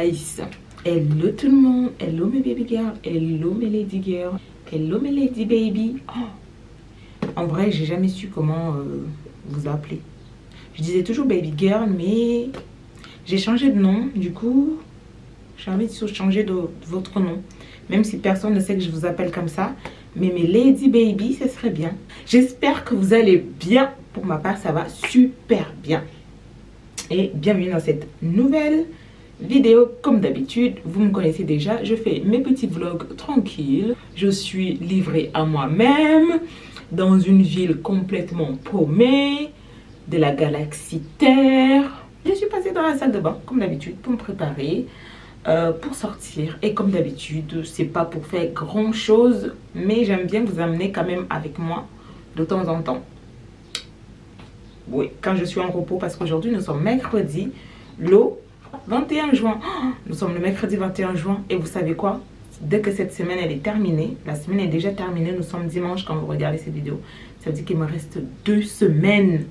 guys, hello tout le monde, hello mes baby girls, hello mes lady girls, hello mes lady baby. En vrai j'ai jamais su comment vous appeler. Je disais toujours baby girl mais j'ai changé de nom, du coup j'ai envie de changer de votre nom. Même si personne ne sait que je vous appelle comme ça, mais mes lady baby ce serait bien. J'espère que vous allez bien. Pour ma part ça va super bien. Et bienvenue dans cette nouvelle vidéo. Comme d'habitude, vous me connaissez déjà, je fais mes petits vlogs tranquilles. Je suis livrée à moi-même dans une ville complètement paumée de la galaxie Terre. Je suis passée dans la salle de bain comme d'habitude pour me préparer pour sortir. Et comme d'habitude, c'est pas pour faire grand chose, mais j'aime bien vous amener quand même avec moi de temps en temps. Oui, quand je suis en repos, parce qu'aujourd'hui nous sommes mercredi, le 21 juin. Nous sommes le mercredi 21 juin et vous savez quoi? Dès que cette semaine elle est terminée, la semaine est déjà terminée, nous sommes dimanche quand vous regardez cette vidéo. Ça veut dire qu'il me reste 2 semaines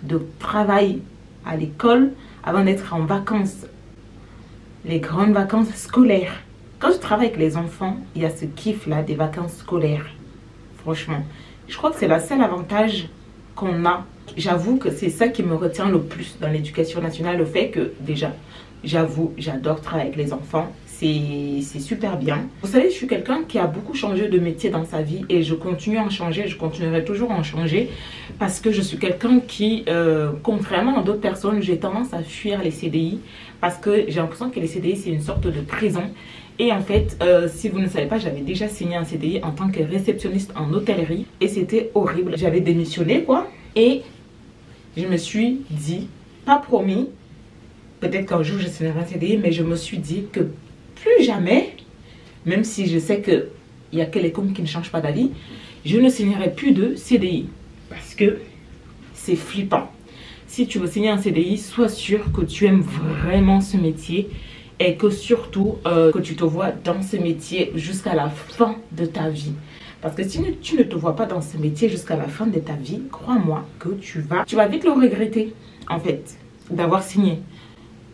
de travail à l'école avant d'être en vacances. Les grandes vacances scolaires. Quand je travaille avec les enfants, il y a ce kiff là des vacances scolaires. Franchement, je crois que c'est le seul avantage qu'on a. J'avoue que c'est ça qui me retient le plus dans l'éducation nationale, le fait que déjà, j'avoue, j'adore travailler avec les enfants, c'est super bien. Vous savez, je suis quelqu'un qui a beaucoup changé de métier dans sa vie et je continue à en changer, je continuerai toujours à en changer parce que je suis quelqu'un qui, contrairement à d'autres personnes, j'ai tendance à fuir les CDI parce que j'ai l'impression que les CDI c'est une sorte de prison. Et en fait, si vous ne savez pas, j'avais déjà signé un CDI en tant que réceptionniste en hôtellerie et c'était horrible. J'avais démissionné quoi. Et je me suis dit, pas promis, peut-être qu'un jour je signerai un CDI, mais je me suis dit que plus jamais, même si je sais qu'il n'y a que les cons qui ne changent pas d'avis, je ne signerai plus de CDI. Parce que c'est flippant. Si tu veux signer un CDI, sois sûr que tu aimes vraiment ce métier et que surtout que tu te vois dans ce métier jusqu'à la fin de ta vie. Parce que si tu ne te vois pas dans ce métier jusqu'à la fin de ta vie, crois-moi que tu vas vite le regretter, en fait, d'avoir signé.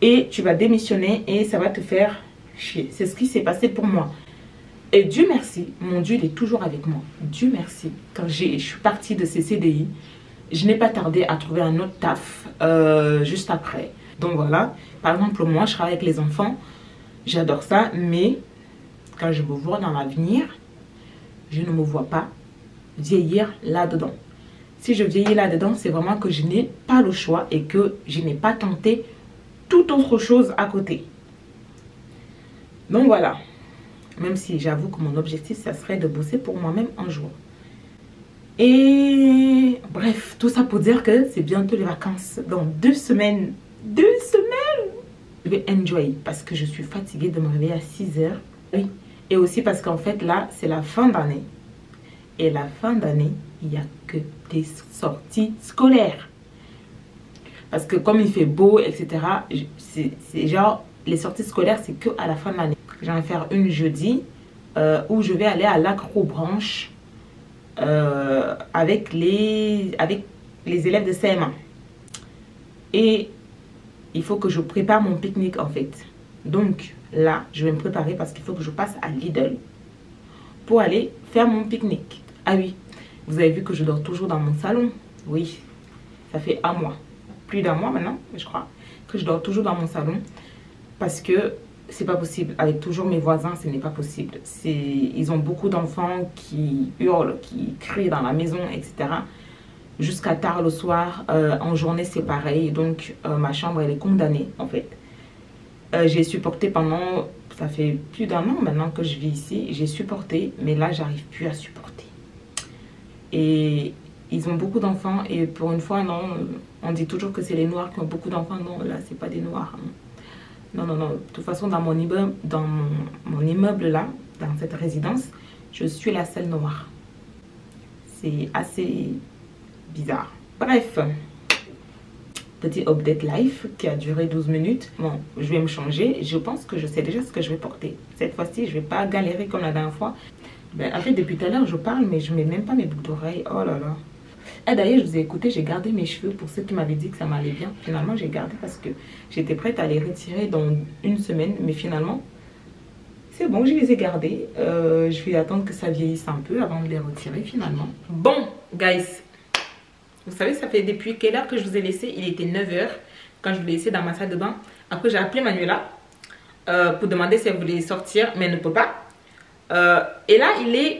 Et tu vas démissionner et ça va te faire chier. C'est ce qui s'est passé pour moi. Et Dieu merci, mon Dieu, il est toujours avec moi. Dieu merci. Quand je suis partie de ces CDI, je n'ai pas tardé à trouver un autre taf juste après. Donc voilà, par exemple, moi, je travaille avec les enfants. J'adore ça, mais quand je me vois dans l'avenir, je ne me vois pas vieillir là-dedans. Si je vieillis là-dedans, c'est vraiment que je n'ai pas le choix et que je n'ai pas tenté toute autre chose à côté. Donc voilà. Même si j'avoue que mon objectif, ça serait de bosser pour moi-même un jour. Et bref, tout ça pour dire que c'est bientôt les vacances. Dans 2 semaines. 2 semaines! Je vais enjoy parce que je suis fatiguée de me réveiller à 6 h. Oui. Et aussi parce qu'en fait, là, c'est la fin d'année. Et la fin d'année, il n'y a que des sorties scolaires. Parce que comme il fait beau, etc., c'est genre, les sorties scolaires, c'est que à la fin de l'année. J'en vais faire une jeudi où je vais aller à l'Acrobranche avec les élèves de CM1. Et il faut que je prépare mon pique-nique, en fait. Donc, là, je vais me préparer parce qu'il faut que je passe à Lidl pour aller faire mon pique-nique. Ah oui, vous avez vu que je dors toujours dans mon salon. Oui, ça fait un mois. Plus d'un mois maintenant, je crois, que je dors toujours dans mon salon. Parce que c'est pas possible. Avec toujours mes voisins, ce n'est pas possible. Ils ont beaucoup d'enfants qui hurlent, qui crient dans la maison, etc. Jusqu'à tard le soir. En journée, c'est pareil. Donc, ma chambre, elle est condamnée, en fait. J'ai supporté pendant, ça fait plus d'un an maintenant que je vis ici, j'ai supporté, mais là j'arrive plus à supporter. Et ils ont beaucoup d'enfants et pour une fois non, on dit toujours que c'est les noirs qui ont beaucoup d'enfants, non là c'est pas des noirs. Non, non, non, de toute façon dans mon immeuble là, dans cette résidence, je suis la seule noire. C'est assez bizarre. Bref. Petit update life qui a duré 12 minutes. Bon, je vais me changer. Je pense que je sais déjà ce que je vais porter. Cette fois-ci, je vais pas galérer comme la dernière fois. Ben, en fait, depuis tout à l'heure, je parle, mais je mets même pas mes boucles d'oreilles. Oh là là. Ah d'ailleurs, je vous ai écouté, j'ai gardé mes cheveux pour ceux qui m'avaient dit que ça m'allait bien. Finalement, j'ai gardé parce que j'étais prête à les retirer dans une semaine. Mais finalement, c'est bon, je les ai gardés. Je vais attendre que ça vieillisse un peu avant de les retirer finalement. Bon, guys, vous savez, ça fait depuis quelle heure que je vous ai laissé? Il était 9 h quand je vous ai laissé dans ma salle de bain. Après, j'ai appelé Manuela pour demander si elle voulait sortir, mais elle ne peut pas. Et là,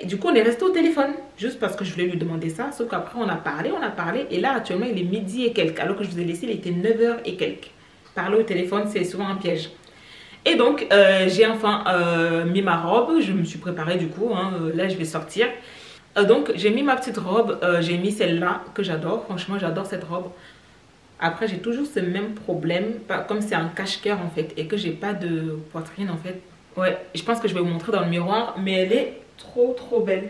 du coup, on est resté au téléphone. Juste parce que je voulais lui demander ça. Sauf qu'après, on a parlé. Et là, actuellement, il est midi et quelques. Alors que je vous ai laissé, il était 9 h et quelques. Parler au téléphone, c'est souvent un piège. Et donc, j'ai enfin mis ma robe. Je me suis préparée du coup. Là, je vais sortir. Donc, j'ai mis ma petite robe. J'ai mis celle-là que j'adore. Franchement, j'adore cette robe. Après, j'ai toujours ce même problème. Comme c'est un cache-cœur en fait. Et que j'ai pas de poitrine en fait. Ouais, je pense que je vais vous montrer dans le miroir. Mais elle est trop belle.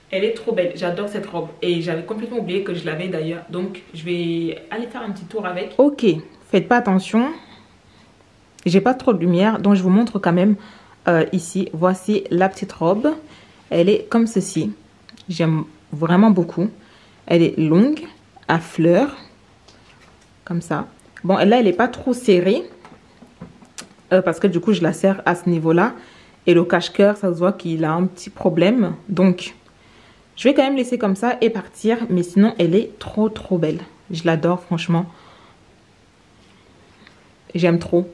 Elle est trop belle. J'adore cette robe. Et j'avais complètement oublié que je l'avais d'ailleurs. Donc, je vais aller faire un petit tour avec. Ok, faites pas attention. J'ai pas trop de lumière. Donc, je vous montre quand même ici. Voici la petite robe. Elle est comme ceci. J'aime vraiment beaucoup. Elle est longue, à fleurs. Comme ça. Bon, là, elle n'est pas trop serrée. Parce que du coup, je la serre à ce niveau-là. Et le cache-cœur, ça se voit qu'il a un petit problème. Donc, je vais quand même laisser comme ça et partir. Mais sinon, elle est trop belle. Je l'adore, franchement. J'aime trop.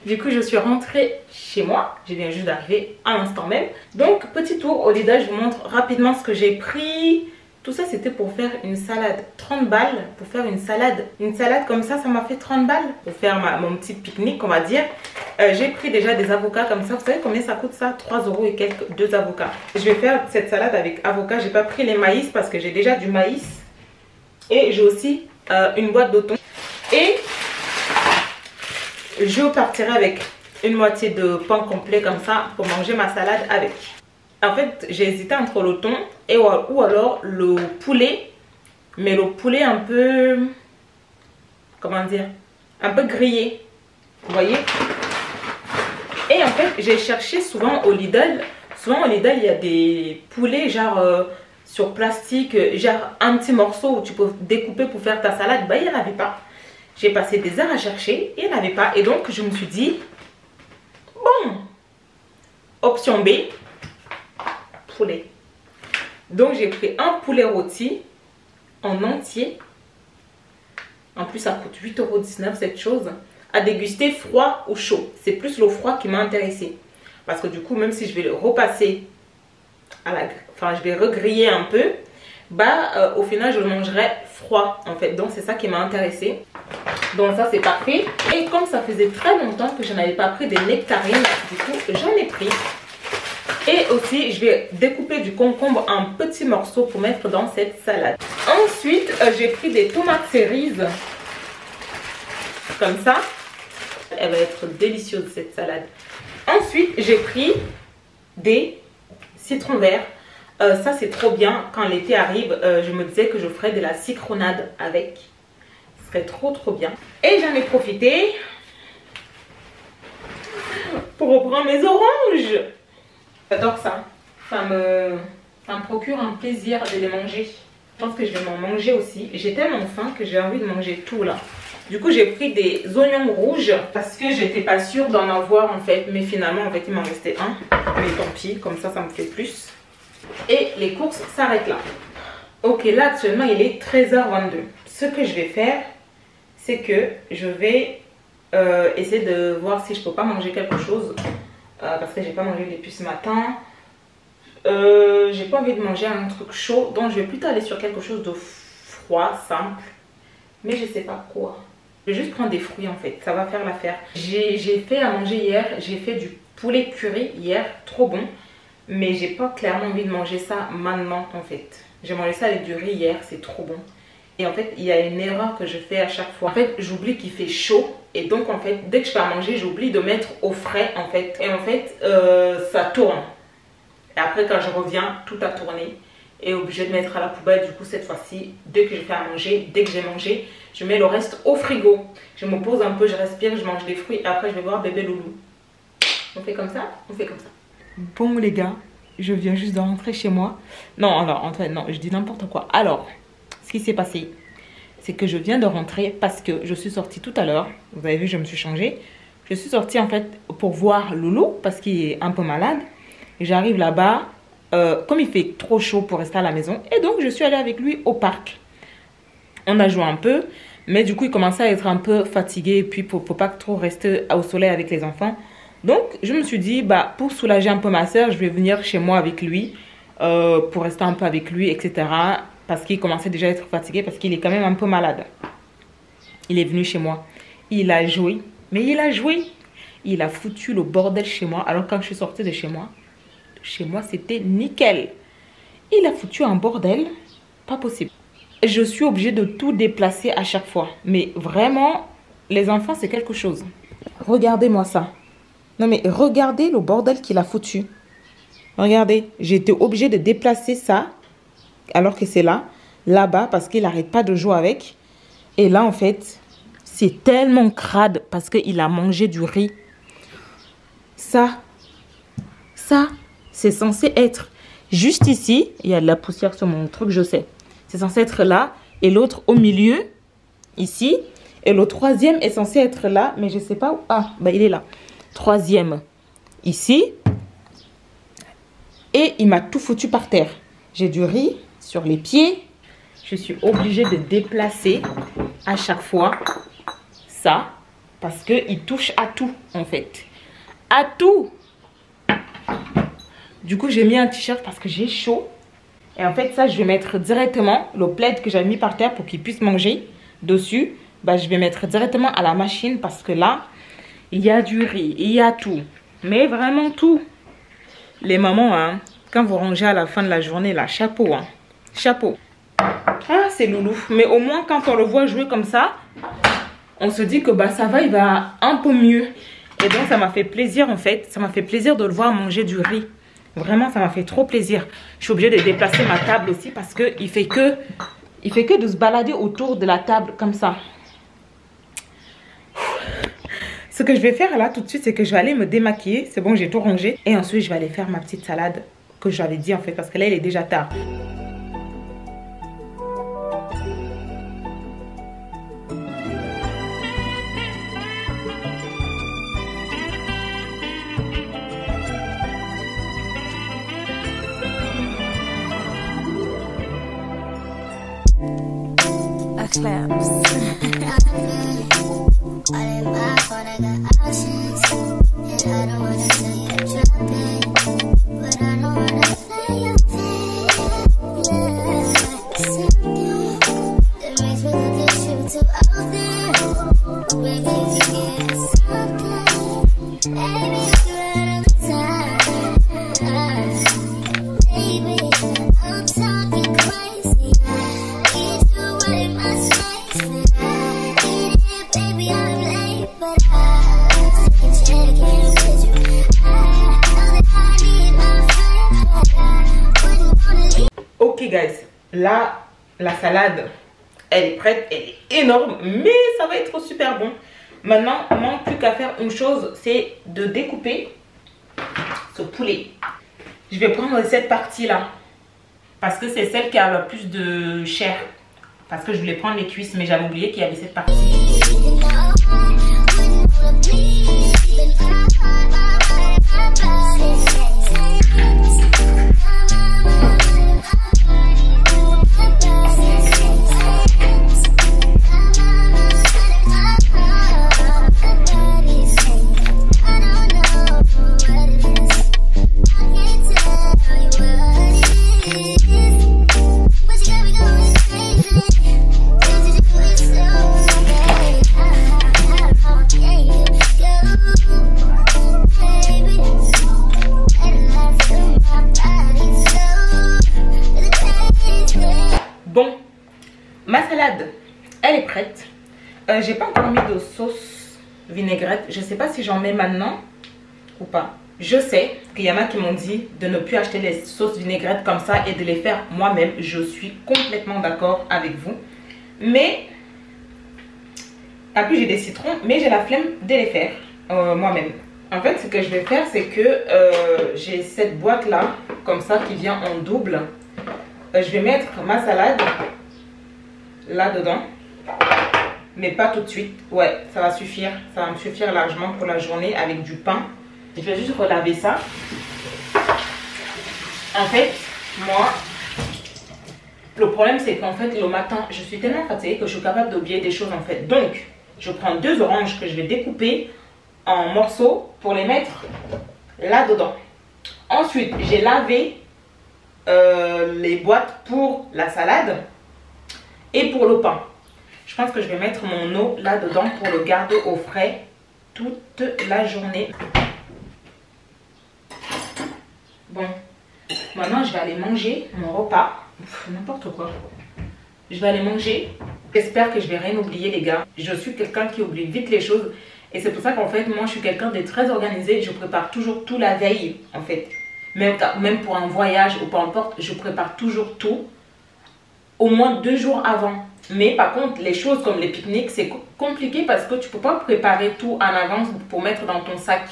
Du coup, je suis rentrée chez moi. Je viens juste d'arriver à l'instant même. Donc, petit tour au Lidl. Je vous montre rapidement ce que j'ai pris. Tout ça, c'était pour faire une salade. 30 balles pour faire une salade. Une salade comme ça m'a fait 30 balles. Pour faire mon petit pique-nique, on va dire. J'ai pris déjà des avocats comme ça. Vous savez combien ça coûte ça? 3 € et quelques, 2 avocats. Je vais faire cette salade avec avocats. J'ai pas pris les maïs parce que j'ai déjà du maïs. Et j'ai aussi une boîte de thon. Et je partirai avec une moitié de pain complet comme ça pour manger ma salade avec. En fait, j'ai hésité entre le thon ou alors le poulet. Mais le poulet un peu... Comment dire? Un peu grillé. Vous voyez? Et en fait, j'ai cherché souvent au Lidl. Souvent au Lidl, il y a des poulets genre sur plastique. Genre un petit morceau où tu peux découper pour faire ta salade. Bah, il n'y en avait pas. J'ai passé des heures à chercher et il n'y en avait pas. Et donc, je me suis dit, bon, option B, poulet. Donc, j'ai pris un poulet rôti en entier. En plus, ça coûte 8,19 € cette chose. À déguster froid ou chaud. C'est plus le froid qui m'a intéressée. Parce que du coup, même si je vais le repasser à la... Enfin, je vais regriller un peu. Bah, au final, je le mangerai froid en fait. Donc, c'est ça qui m'a intéressée. Donc ça c'est parfait. Et comme ça faisait très longtemps que je n'avais pas pris des nectarines, du coup j'en ai pris. Et aussi je vais découper du concombre en petits morceaux pour mettre dans cette salade. Ensuite j'ai pris des tomates cerises. Comme ça. Elle va être délicieuse cette salade. Ensuite j'ai pris des citrons verts. Ça c'est trop bien. Quand l'été arrive, je me disais que je ferais de la citronnade avec. Trop bien. Et j'en ai profité pour reprendre mes oranges. J'adore ça. Ça me procure un plaisir de les manger. Je pense que je vais m'en manger aussi. J'ai tellement faim que j'ai envie de manger tout là. Du coup j'ai pris des oignons rouges parce que j'étais pas sûre d'en avoir en fait. Mais finalement en fait il m'en restait un. Mais tant pis, comme ça me fait plus. Et les courses s'arrêtent là. Ok, là actuellement il est 13h22. Ce que je vais faire, c'est que je vais essayer de voir si je peux pas manger quelque chose. Parce que j'ai pas mangé depuis ce matin. J'ai pas envie de manger un truc chaud. Donc je vais plutôt aller sur quelque chose de froid, simple. Mais je sais pas quoi. Je vais juste prendre des fruits en fait. Ça va faire l'affaire. J'ai fait à manger hier. J'ai fait du poulet curry hier. Trop bon. Mais j'ai pas clairement envie de manger ça maintenant en fait. J'ai mangé ça avec du riz hier, c'est trop bon. Et en fait, il y a une erreur que je fais à chaque fois. En fait, j'oublie qu'il fait chaud. Et donc, en fait, dès que je fais à manger, j'oublie de mettre au frais, en fait. Et en fait, ça tourne. Et après, quand je reviens, tout a tourné. Et obligé de mettre à la poubelle. Du coup, cette fois-ci, dès que je fais à manger, dès que j'ai mangé, je mets le reste au frigo. Je me pose un peu, je respire, je mange des fruits. Et après, je vais voir bébé loulou. On fait comme ça? On fait comme ça. Bon, les gars, je viens juste de rentrer chez moi. Non, alors, non, je dis n'importe quoi. Alors... Ce qui s'est passé, c'est que je viens de rentrer parce que je suis sortie tout à l'heure. Vous avez vu, je me suis changée. Je suis sortie en fait pour voir Loulou parce qu'il est un peu malade. Et j'arrive là-bas, comme il fait trop chaud pour rester à la maison. Et donc, je suis allée avec lui au parc. On a joué un peu, mais du coup, il commençait à être un peu fatigué. Et puis, pour pas trop rester au soleil avec les enfants. Donc, je me suis dit, bah, pour soulager un peu ma soeur, je vais venir chez moi avec lui pour rester un peu avec lui, etc. Parce qu'il commençait déjà à être fatigué, parce qu'il est quand même un peu malade. Il est venu chez moi. Il a joué. Mais il a joué. Il a foutu le bordel chez moi. Alors quand je suis sortie de chez moi, c'était nickel. Il a foutu un bordel. Pas possible. Je suis obligée de tout déplacer à chaque fois. Mais vraiment, les enfants, c'est quelque chose. Regardez-moi ça. Non mais regardez le bordel qu'il a foutu. Regardez, j'ai été obligée de déplacer ça. Alors que c'est là-bas, parce qu'il n'arrête pas de jouer avec. Et là, en fait, c'est tellement crade parce qu'il a mangé du riz. Ça, c'est censé être juste ici. Il y a de la poussière sur mon truc, je sais. C'est censé être là. Et l'autre au milieu, ici. Et le troisième est censé être là, mais je ne sais pas où. Ah, bah il est là. Troisième, ici. Et il m'a tout foutu par terre. J'ai du riz sur les pieds. Je suis obligée de déplacer à chaque fois ça. Parce qu'il touche à tout, en fait. À tout. Du coup, j'ai mis un t-shirt parce que j'ai chaud. Et en fait, ça, je vais mettre directement le plaid que j'avais mis par terre pour qu'il puisse manger dessus. Bah, je vais mettre directement à la machine parce que là, il y a du riz, il y a tout. Mais vraiment tout. Les mamans, hein, quand vous rangez à la fin de la journée, là, chapeau, hein. Chapeau. Ah, c'est loulou. Mais au moins, quand on le voit jouer comme ça, on se dit que bah, ça va, il va un peu mieux. Et donc, ça m'a fait plaisir, en fait. Ça m'a fait plaisir de le voir manger du riz. Vraiment, ça m'a fait trop plaisir. Je suis obligée de déplacer ma table aussi parce qu'il fait que de se balader autour de la table comme ça. Ce que je vais faire là tout de suite, c'est que je vais aller me démaquiller. C'est bon, j'ai tout rangé. Et ensuite, je vais aller faire ma petite salade que j'avais dit en fait. Parce que là, il est déjà tard. Ok guys, là la salade elle est prête, elle est énorme, mais ça va être super bon. Maintenant, il ne manque plus qu'à faire une chose, c'est de découper ce poulet. Je vais prendre cette partie là parce que c'est celle qui a le plus de chair. Parce que je voulais prendre les cuisses, mais j'avais oublié qu'il y avait cette partie. Bon, ma salade, elle est prête. J'ai pas encore mis de sauce vinaigrette. Je sais pas si j'en mets maintenant ou pas. Je sais qu'il y en a qui m'ont dit de ne plus acheter les sauces vinaigrettes comme ça et de les faire moi-même. Je suis complètement d'accord avec vous. Mais, en plus j'ai des citrons, mais j'ai la flemme de les faire moi-même. En fait, ce que je vais faire, c'est que j'ai cette boîte-là, comme ça, qui vient en double. Je vais mettre ma salade là-dedans. Mais pas tout de suite. Ouais, ça va suffire. Ça va me suffire largement pour la journée avec du pain. Je vais juste relaver ça. En fait, moi, le problème c'est qu'en fait, le matin, je suis tellement fatiguée que je suis capable d'oublier des choses en fait. Donc, je prends 2 oranges que je vais découper en morceaux pour les mettre là-dedans. Ensuite, j'ai lavé les boîtes pour la salade et pour le pain. Je pense que je vais mettre mon eau là-dedans pour le garder au frais toute la journée. Bon, maintenant je vais aller manger mon repas. N'importe quoi. Je vais aller manger. J'espère que je vais rien oublier les gars. Je suis quelqu'un qui oublie vite les choses. Et c'est pour ça qu'en fait, moi je suis quelqu'un de très organisé. Je prépare toujours tout la veille en fait. Même pour un voyage ou peu importe, je prépare toujours tout. Au moins 2 jours avant. Mais par contre, les choses comme les pique-niques, c'est compliqué parce que tu ne peux pas préparer tout en avance pour mettre dans ton sac.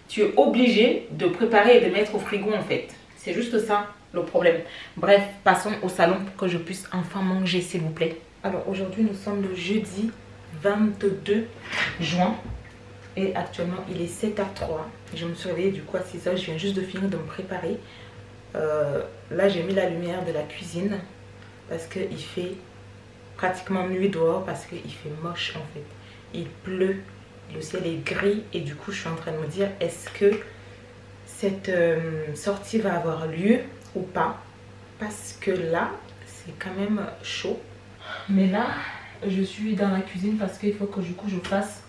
Tu es obligé de préparer et de mettre au frigo en fait. C'est juste ça le problème. Bref, passons au salon pour que je puisse enfin manger s'il vous plaît. Alors aujourd'hui, nous sommes le jeudi 22 juin. Et actuellement, il est 7h03. Je me suis réveillée du coup à 6h. Je viens juste de finir de me préparer. Là, j'ai mis la lumière de la cuisine parce qu'il fait pratiquement nuit dehors parce qu'il fait moche en fait. Il pleut, le ciel est gris et du coup je suis en train de me dire est-ce que cette sortie va avoir lieu ou pas, parce que là c'est quand même chaud. Mais là je suis dans la cuisine parce qu'il faut que du coup je fasse,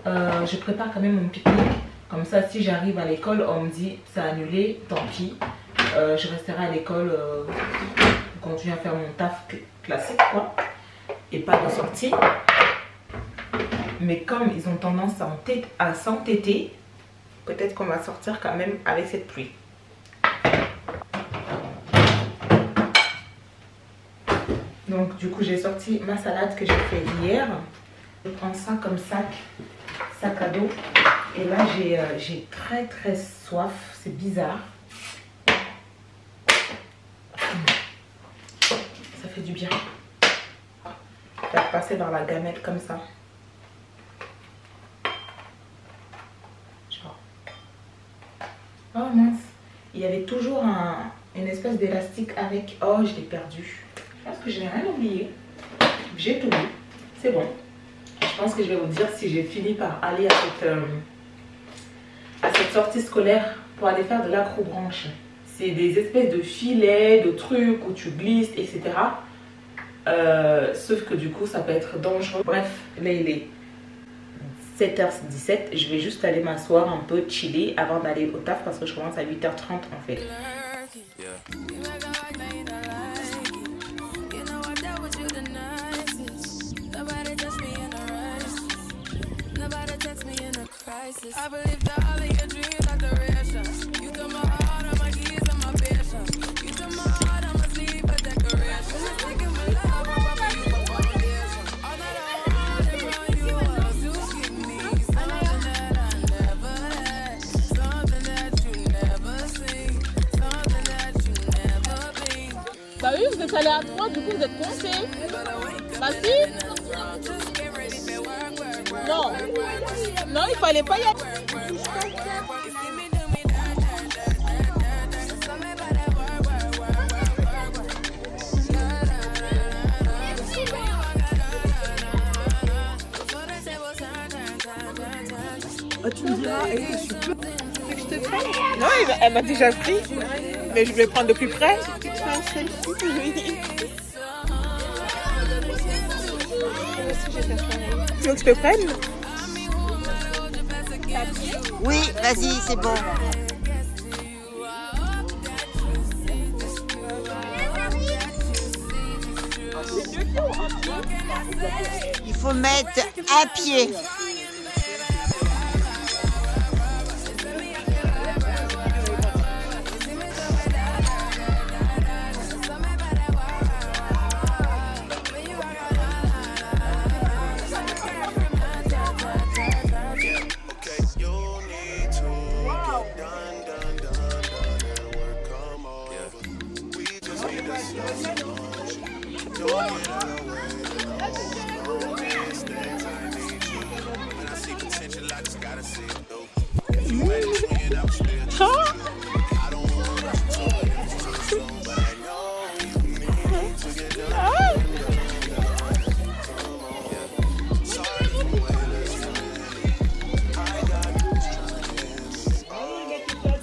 je prépare quand même mon pique-nique. Comme ça si j'arrive à l'école on me dit c'est annulé, tant pis, je resterai à l'école, continuer à faire mon taf classique quoi. Et pas de sortie. Mais comme ils ont tendance à s'entêter, peut-être qu'on va sortir quand même avec cette pluie. Donc du coup j'ai sorti ma salade que j'ai fait hier. Je prends ça comme sac à dos. Et là j'ai très très soif. C'est bizarre. Ça fait du bien. Faire passer dans la gamelle comme ça. Genre. Oh mince. Il y avait toujours une espèce d'élastique avec. Oh, je l'ai perdu. Je pense que je n'ai rien oublié. J'ai tout vu. C'est bon. Je pense que je vais vous dire si j'ai fini par aller à cette sortie scolaire pour aller faire de l'acrobranche. C'est des espèces de filets, de trucs où tu glisses, etc. Sauf que du coup ça peut être dangereux. Bref, là il est 7h17. Je vais juste aller m'asseoir un peu, chiller avant d'aller au taf parce que je commence à 8h30 en fait. Bah oui, vous êtes allé à 3, du coup vous êtes coincé. Bah si. Non. Non, il fallait pas y aller. Ah, tu me diras, je suis plus... Que je te prenne? Non, elle m'a déjà pris. Mais je voulais prendre de plus près. Tu te fais un selfie? Oui. Tu veux que je te prenne? Oui, vas-y, c'est bon. faut mettre un pied.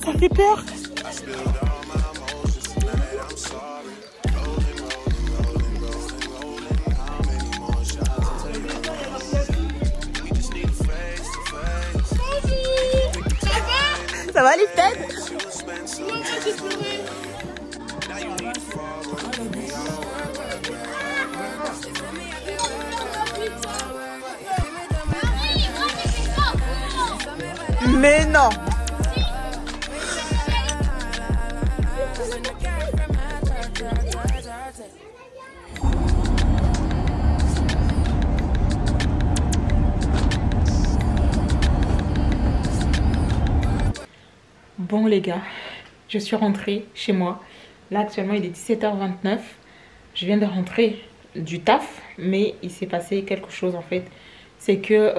Ça fait peur. Ça va, Lifted? Mais non. Bon les gars, je suis rentrée chez moi. Là actuellement il est 17h29. Je viens de rentrer du taf, mais il s'est passé quelque chose en fait. C'est que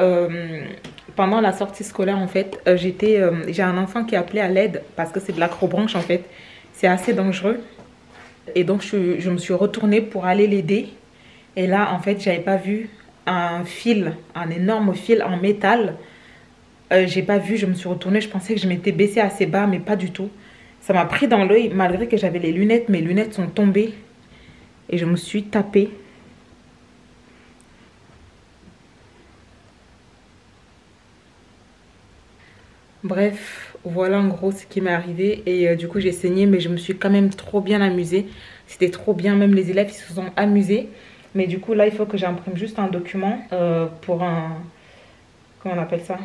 pendant la sortie scolaire en fait, j'ai un enfant qui a appelé à l'aide parce que c'est de l'acrobranche en fait. C'est assez dangereux. Et donc je me suis retournée pour aller l'aider. Et là en fait j'avais pas vu un fil, un énorme fil en métal. J'ai pas vu, je me suis retournée, je pensais que je m'étais baissée assez bas, mais pas du tout. Ça m'a pris dans l'œil, malgré que j'avais les lunettes, mes lunettes sont tombées. Et je me suis tapée. Bref, voilà en gros ce qui m'est arrivé. Et du coup j'ai saigné, mais je me suis quand même trop bien amusée. C'était trop bien, même les élèves ils se sont amusés. Mais du coup là il faut que j'imprime juste un document pour un... Comment on appelle ça?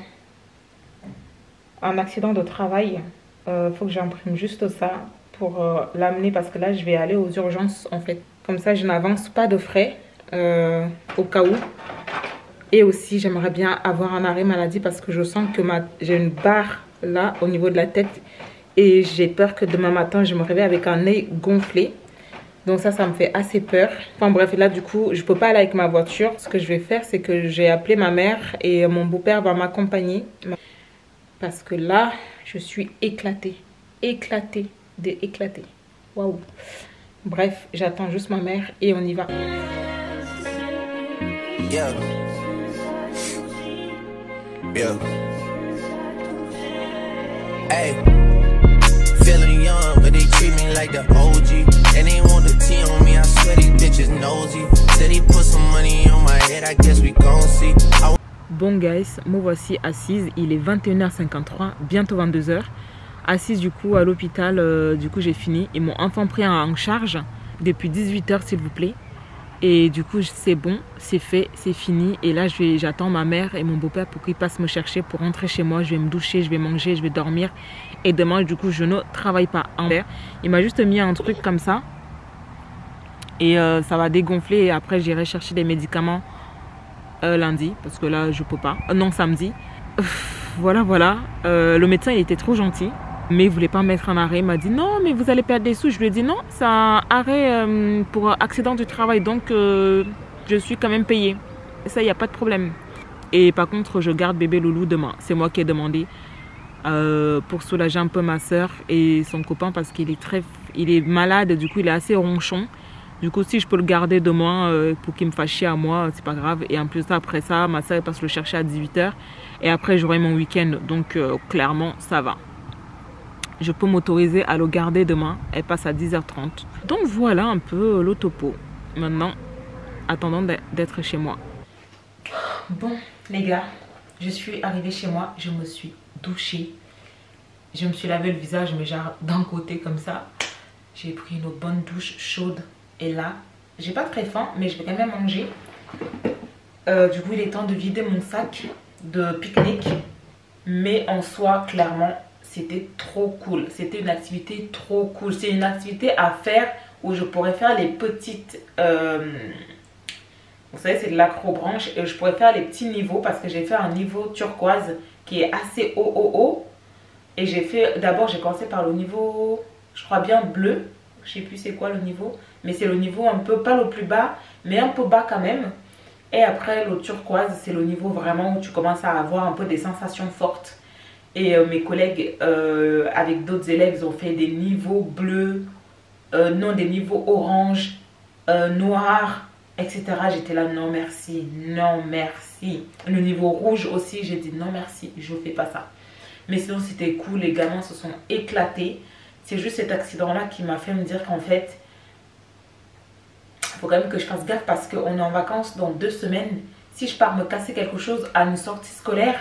Un accident de travail. Faut que j'imprime juste ça pour l'amener parce que là je vais aller aux urgences en fait. Comme ça je n'avance pas de frais au cas où. Et aussi j'aimerais bien avoir un arrêt maladie parce que je sens que j'ai une barre là au niveau de la tête. Et j'ai peur que demain matin je me réveille avec un nez gonflé. Donc ça me fait assez peur. Enfin bref, là du coup je peux pas aller avec ma voiture. Ce que je vais faire c'est que j'ai appelé ma mère et mon beau-père va m'accompagner. Parce que là, je suis éclatée. Éclatée. Éclatée. Waouh. Bref, j'attends juste ma mère et on y va. Yeah. Yeah. Hey. Feeling young, but they treat me like the OG. And they want the T on me, I swear these bitches nosy. Said he put some money on my head, I guess we gon' see. Bon guys, me voici assise, il est 21h53, bientôt 22h. Assise du coup à l'hôpital, du coup j'ai fini. Ils m'ont enfin pris en charge depuis 18h s'il vous plaît. Et du coup c'est bon, c'est fait, c'est fini. Et là j'attends ma mère et mon beau-père pour qu'ils passent me chercher pour rentrer chez moi. Je vais me doucher, je vais manger, je vais dormir. Et demain du coup je ne travaille pas en l'air. Il m'a juste mis un truc comme ça. Et ça va dégonfler et après j'irai chercher des médicaments. Lundi parce que là je peux pas, non samedi. Voilà. Le médecin il était trop gentil mais il voulait pas mettre un arrêt. Il m'a dit non mais vous allez perdre des sous. Je lui ai dit non, c'est un arrêt pour accident du travail donc je suis quand même payée. Ça il n'y a pas de problème. Et par contre je garde bébé Loulou demain. C'est moi qui ai demandé pour soulager un peu ma soeur et son copain parce qu'il est malade, du coup il est assez ronchon. Du coup, si je peux le garder demain pour qu'il me fasse chier à moi, c'est pas grave. Et en plus, après ça, ma soeur passe le chercher à 18h. Et après, j'aurai mon week-end. Donc, clairement, ça va. Je peux m'autoriser à le garder demain. Elle passe à 10h30. Donc, voilà un peu le topo. Maintenant, attendant d'être chez moi. Bon, les gars, je suis arrivée chez moi. Je me suis douchée. Je me suis lavé le visage, mais genre d'un côté comme ça. J'ai pris une bonne douche chaude. Et là, j'ai pas très faim, mais je vais quand même manger. Du coup, il est temps de vider mon sac de pique-nique. Mais en soi, clairement, c'était trop cool. C'était une activité trop cool. C'est une activité à faire où je pourrais faire les petites... vous savez, c'est de l'acrobranche. Et je pourrais faire les petits niveaux parce que j'ai fait un niveau turquoise qui est assez haut. Et j'ai fait... D'abord, j'ai commencé par le niveau, je crois bien bleu. Je sais plus c'est quoi le niveau. Mais c'est le niveau un peu, pas le plus bas, mais un peu bas quand même. Et après, le turquoise, c'est le niveau vraiment où tu commences à avoir un peu des sensations fortes. Et mes collègues, avec d'autres élèves, ils ont fait des niveaux bleus, non, des niveaux orange, noirs, etc. J'étais là, non merci, non merci. Le niveau rouge aussi, j'ai dit non merci, je ne fais pas ça. Mais sinon, c'était cool, les gamins se sont éclatés. C'est juste cet accident-là qui m'a fait me dire qu'en fait, il faut quand même que je fasse gaffe parce qu'on est en vacances dans 2 semaines. Si je pars me casser quelque chose à une sortie scolaire,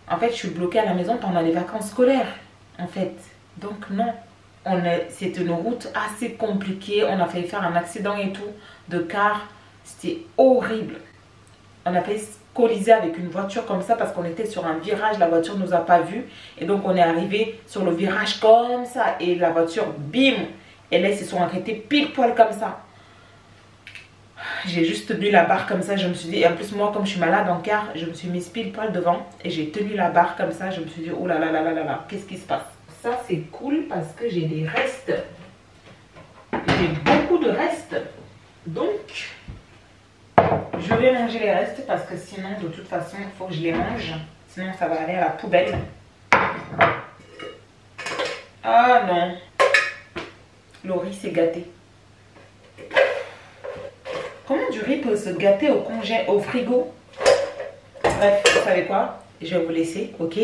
en fait, je suis bloquée à la maison pendant les vacances scolaires, en fait. Donc non, c'est une route assez compliquée. On a failli faire un accident et tout de car. C'était horrible. On a failli colliser avec une voiture comme ça parce qu'on était sur un virage. La voiture ne nous a pas vus. Et donc, on est arrivé sur le virage comme ça. Et la voiture, bim! Et là, ils se sont arrêtés pile poil comme ça. J'ai juste tenu la barre comme ça, je me suis dit, et en plus moi comme je suis malade en car, je me suis mise pile poil devant et j'ai tenu la barre comme ça, je me suis dit, oh là là là là là là, qu'est-ce qui se passe? Ça c'est cool parce que j'ai des restes, j'ai beaucoup de restes, donc je vais manger les restes parce que sinon de toute façon il faut que je les mange, sinon ça va aller à la poubelle. Ah non, Laurie s'est gâtée. Comment du riz peut se gâter au frigo? Bref, vous savez quoi? Je vais vous laisser, ok?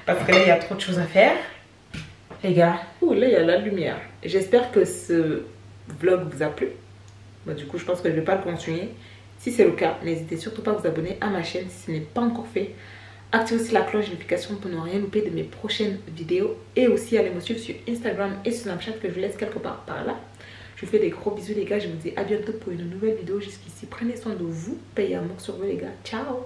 Parce que là, il y a trop de choses à faire. Les gars, oh, là, il y a la lumière. J'espère que ce vlog vous a plu. Bah, du coup, je pense que je ne vais pas le continuer. Si c'est le cas, n'hésitez surtout pas à vous abonner à ma chaîne si ce n'est pas encore fait. Activez aussi la cloche de notification pour ne rien louper de mes prochaines vidéos. Et aussi, allez me suivre sur Instagram et sur Snapchat que je vous laisse quelque part par là. Je vous fais des gros bisous les gars, je vous dis à bientôt pour une nouvelle vidéo. Jusqu'ici, prenez soin de vous, payez amour sur vous les gars. Ciao!